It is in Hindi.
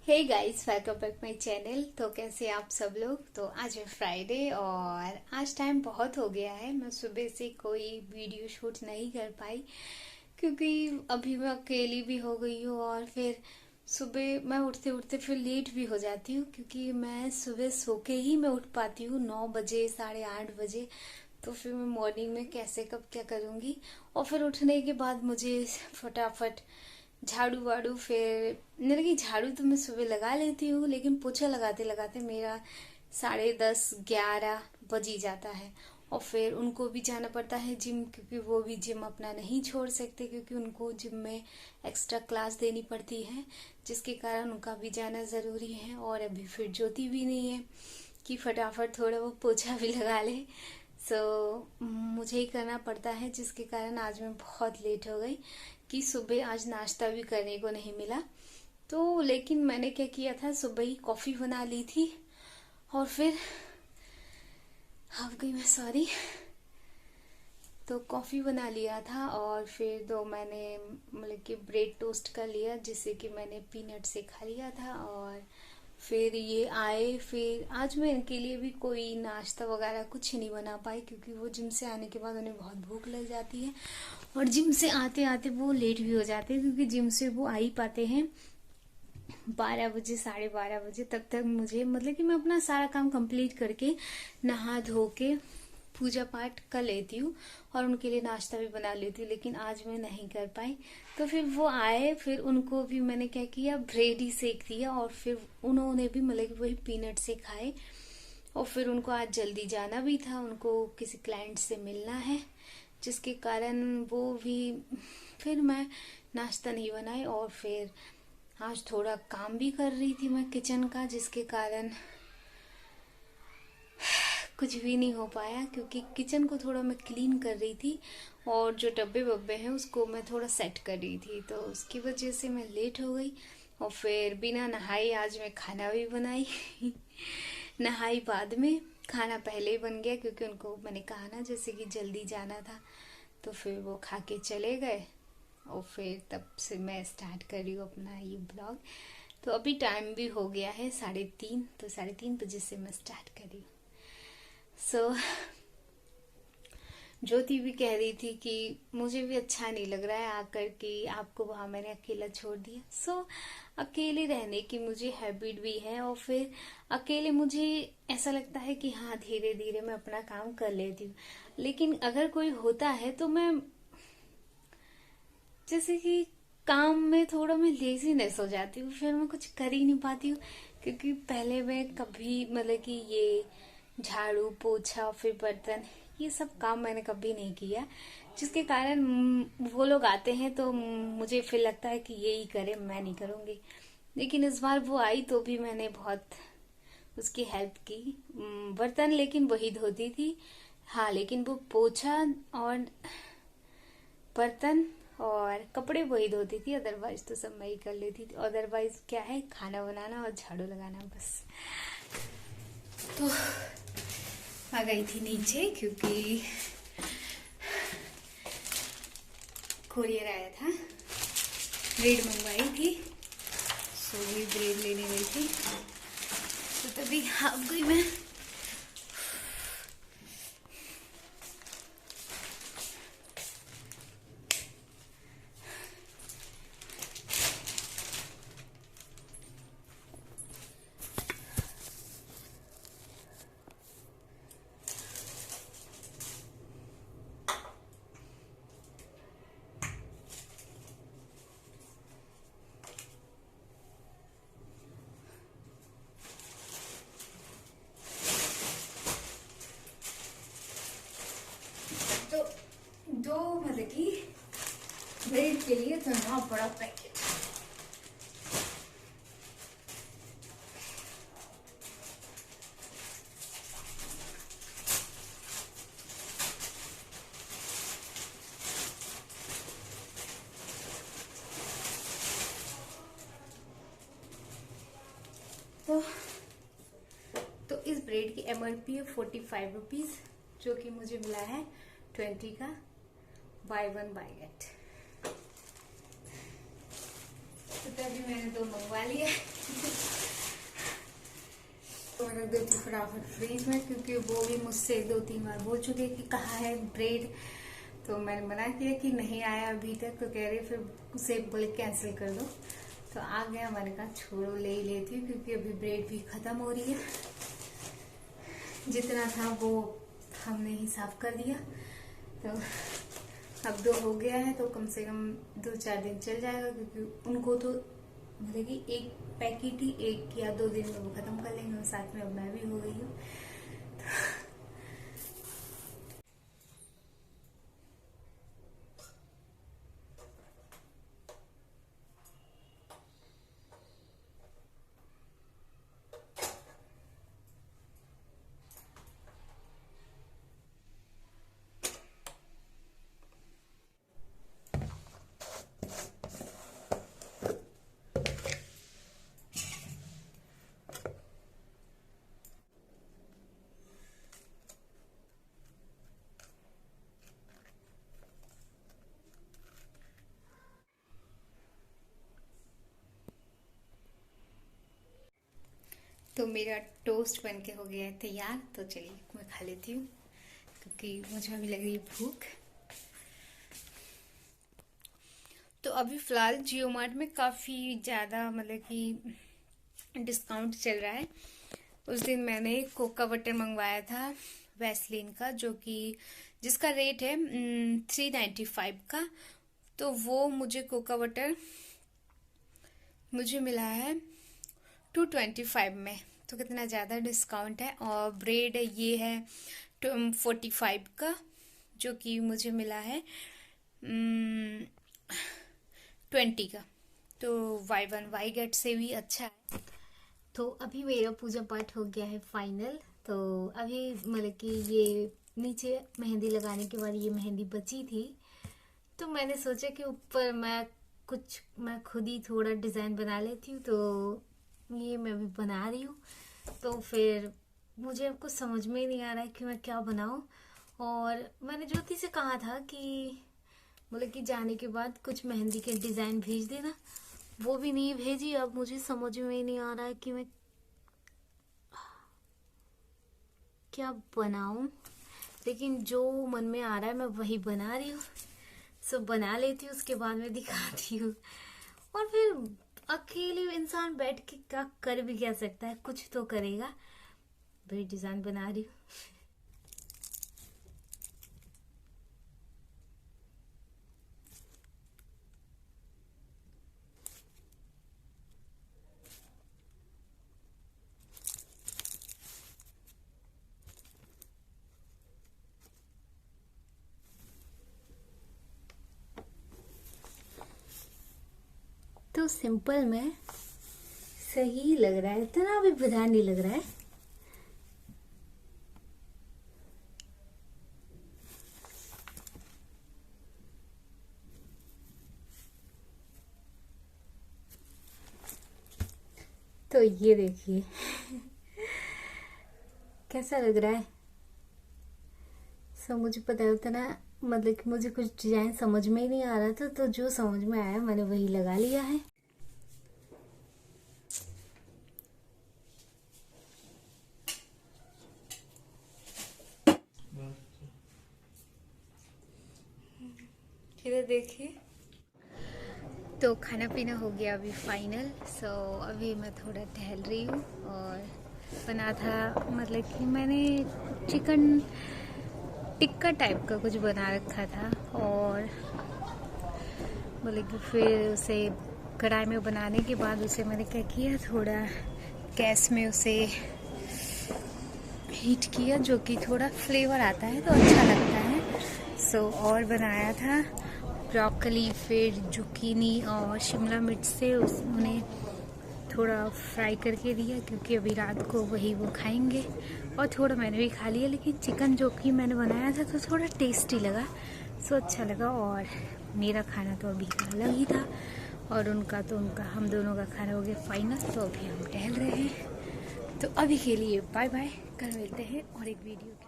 Hey guys, welcome back my channel. तो कैसे आप सब लोग। तो आज है फ्राइडे और आज टाइम बहुत हो गया है। मैं सुबह से कोई वीडियो शूट नहीं कर पाई क्योंकि अभी मैं अकेली भी हो गई हूँ और फिर सुबह मैं उठते उठते फिर लेट भी हो जाती हूँ क्योंकि मैं सुबह सो के ही मैं उठ पाती हूँ 9 बजे 8:30 बजे। तो फिर मैं मॉर्निंग में कैसे कब क्या करूँगी। और फिर उठने के बाद मुझे फटाफट झाड़ू वाड़ू, फिर मतलब कि झाड़ू तो मैं सुबह लगा लेती हूँ लेकिन पोछा लगाते लगाते मेरा 10:30 11 बज ही जाता है। और फिर उनको भी जाना पड़ता है जिम, क्योंकि वो भी जिम अपना नहीं छोड़ सकते क्योंकि उनको जिम में एक्स्ट्रा क्लास देनी पड़ती है, जिसके कारण उनका भी जाना ज़रूरी है। और अभी फिर ज्योति भी नहीं है कि फटाफट थोड़ा वो पोछा भी लगा ले। मुझे ही करना पड़ता है, जिसके कारण आज मैं बहुत लेट हो गई कि सुबह आज नाश्ता भी करने को नहीं मिला। तो लेकिन मैंने क्या किया था, सुबह ही कॉफ़ी बना ली थी और फिर हाफ गई मैं, सॉरी। तो कॉफ़ी बना लिया था और फिर दो मैंने मतलब कि ब्रेड टोस्ट कर लिया, जिससे कि मैंने पीनट से खा लिया था। और फिर ये आए, फिर आज मैं इनके लिए भी कोई नाश्ता वगैरह कुछ नहीं बना पाई क्योंकि वो जिम से आने के बाद उन्हें बहुत भूख लग जाती है और जिम से आते आते वो लेट भी हो जाते हैं क्योंकि जिम से वो आ ही पाते हैं 12 बजे 12:30 बजे। तब तक मुझे मतलब कि मैं अपना सारा काम कंप्लीट करके नहा धो के पूजा पाठ कर लेती हूँ और उनके लिए नाश्ता भी बना लेती हूँ, लेकिन आज मैं नहीं कर पाई। तो फिर वो आए, फिर उनको भी मैंने क्या किया, ब्रेड ही सेक दिया और फिर उन्होंने भी मतलब कि वही पीनट से खाए। और फिर उनको आज जल्दी जाना भी था, उनको किसी क्लाइंट से मिलना है, जिसके कारण वो भी, फिर मैं नाश्ता नहीं बनाई। और फिर आज थोड़ा काम भी कर रही थी मैं किचन का, जिसके कारण कुछ भी नहीं हो पाया क्योंकि किचन को थोड़ा मैं क्लीन कर रही थी और जो डब्बे वब्बे हैं उसको मैं थोड़ा सेट कर रही थी, तो उसकी वजह से मैं लेट हो गई। और फिर बिना नहाई आज मैं खाना भी बनाई नहाई बाद में, खाना पहले ही बन गया क्योंकि उनको मैंने कहा ना जैसे कि जल्दी जाना था। तो फिर वो खा के चले गए और फिर तब से मैं स्टार्ट कर रही हूँ अपना ये ब्लॉग। तो अभी टाइम भी हो गया है 3:30, तो 3:30 बजे से मैं स्टार्ट कर रही हूँ। ज्योति भी कह रही थी कि मुझे भी अच्छा नहीं लग रहा है आकर कि आपको वहां मैंने अकेला छोड़ दिया। अकेले रहने की मुझे हैबिट भी है और फिर अकेले मुझे ऐसा लगता है कि हाँ धीरे धीरे मैं अपना काम कर लेती हूँ, लेकिन अगर कोई होता है तो मैं जैसे कि काम में थोड़ा मैं लेजीनेस हो जाती हूँ, फिर मैं कुछ कर ही नहीं पाती हूँ। क्योंकि पहले मैं कभी मतलब कि ये झाड़ू पोछा फिर बर्तन ये सब काम मैंने कभी नहीं किया, जिसके कारण वो लोग आते हैं तो मुझे फिर लगता है कि ये ही करे, मैं नहीं करूँगी। लेकिन इस बार वो आई तो भी मैंने बहुत उसकी हेल्प की। बर्तन लेकिन वही धोती थी, हाँ, लेकिन वो पोछा और बर्तन और कपड़े वही धोती थी, अदरवाइज तो सब मैं ही कर लेती थी। अदरवाइज क्या है, खाना बनाना और झाड़ू लगाना बस। तो आ गई थी नीचे क्योंकि कोरियर आया था, ब्रेड मंगवाई थी, सो भी ब्रेड लेने गई थी। तो तभी आ गई मैं। तो दो मतलब कि ब्रेड के लिए तो ना बड़ा पैकेट। तो इस ब्रेड की MRP है 45 रुपीज, जो कि मुझे मिला है 20 का, बाय 1 बाय गेट। तो तभी मैंने दो मंगवा लिया तो मैं रख देती हूँ फटाफट फ्रीज में, क्योंकि वो भी मुझसे 2-3 बार बोल चुके कि कहाँ है ब्रेड। तो मैंने मना किया कि नहीं आया अभी तक, तो कह रही फिर उसे बोले कैंसिल कर दो। तो आ गया, मैंने कहा छोड़ो ले ही लेती हूँ, क्योंकि अभी ब्रेड भी खत्म हो रही है। जितना था वो हमने ही साफ कर दिया। तो अब 2 हो गया है, तो कम से कम 2-4 दिन चल जाएगा, क्योंकि उनको तो मतलब कि एक पैकेट ही 1 या 2 दिन में वो खत्म कर लेंगे, और साथ में अब मैं भी हो गई हूँ। तो मेरा टोस्ट बनके हो गया है तैयार। तो चलिए मैं खा लेती हूँ, क्योंकि मुझे अभी लग रही है भूख। तो अभी फिलहाल जियो मार्ट में काफ़ी ज़्यादा मतलब कि डिस्काउंट चल रहा है। उस दिन मैंने कोका बटर मंगवाया था वैसलीन का, जो कि जिसका रेट है 395 का। तो वो मुझे कोका बटर मुझे मिला है 225 में। तो कितना ज़्यादा डिस्काउंट है। और ब्रेड ये है 45 का, जो कि मुझे मिला है 20 का। तो Y1Y गेट से भी अच्छा है। तो अभी मेरा पूजा पाठ हो गया है फाइनल। तो अभी मतलब कि ये नीचे मेहंदी लगाने के बाद ये मेहंदी बची थी, तो मैंने सोचा कि ऊपर मैं खुद ही थोड़ा डिज़ाइन बना लेती हूँ। तो ये मैं अभी बना रही हूँ। तो फिर मुझे अब कुछ समझ में ही नहीं आ रहा है कि मैं क्या बनाऊँ। और मैंने ज्योति से कहा था कि मतलब कि जाने के बाद कुछ मेहंदी के डिज़ाइन भेज देना, वो भी नहीं भेजी। अब मुझे समझ में ही नहीं आ रहा है कि मैं क्या बनाऊं, लेकिन जो मन में आ रहा है मैं वही बना रही हूँ। सब बना लेती हूँ, उसके बाद में दिखाती हूँ। और फिर अकेले इंसान बैठ के क्या कर भी क्या सकता है, कुछ तो करेगा। वही डिज़ाइन बना रही हूँ। तो सिंपल में सही लग रहा है, इतना भी बुरा नहीं लग रहा है। तो ये देखिए कैसा लग रहा है। सब मुझे पता होता ना, मतलब कि मुझे कुछ डिजाइन समझ में ही नहीं आ रहा था, तो जो समझ में आया मैंने वही लगा लिया है। इधर देखिए। तो खाना पीना हो गया अभी फाइनल। सो अभी मैं थोड़ा टहल रही हूँ। और बना था मतलब कि मैंने चिकन टिक्का टाइप का कुछ बना रखा था, और मतलब कि फिर उसे कढ़ाई में बनाने के बाद उसे मैंने क्या किया, थोड़ा गैस में उसे हीट किया, जो कि थोड़ा फ्लेवर आता है तो अच्छा लगता है। सो और बनाया था ब्रोकली, फिर जुकीनी और शिमला मिर्च से उन्हें थोड़ा फ्राई करके दिया, क्योंकि अभी रात को वही वो खाएंगे। और थोड़ा मैंने भी खा लिया, लेकिन चिकन जो कि मैंने बनाया था तो थोड़ा टेस्टी लगा, सो अच्छा लगा। और मेरा खाना तो अभी अलग ही था, और उनका हम दोनों का खाना हो गया फाइनल। तो अभी हम टहल रहे हैं। तो अभी के लिए बाय बाय, कल मिलते हैं और एक वीडियो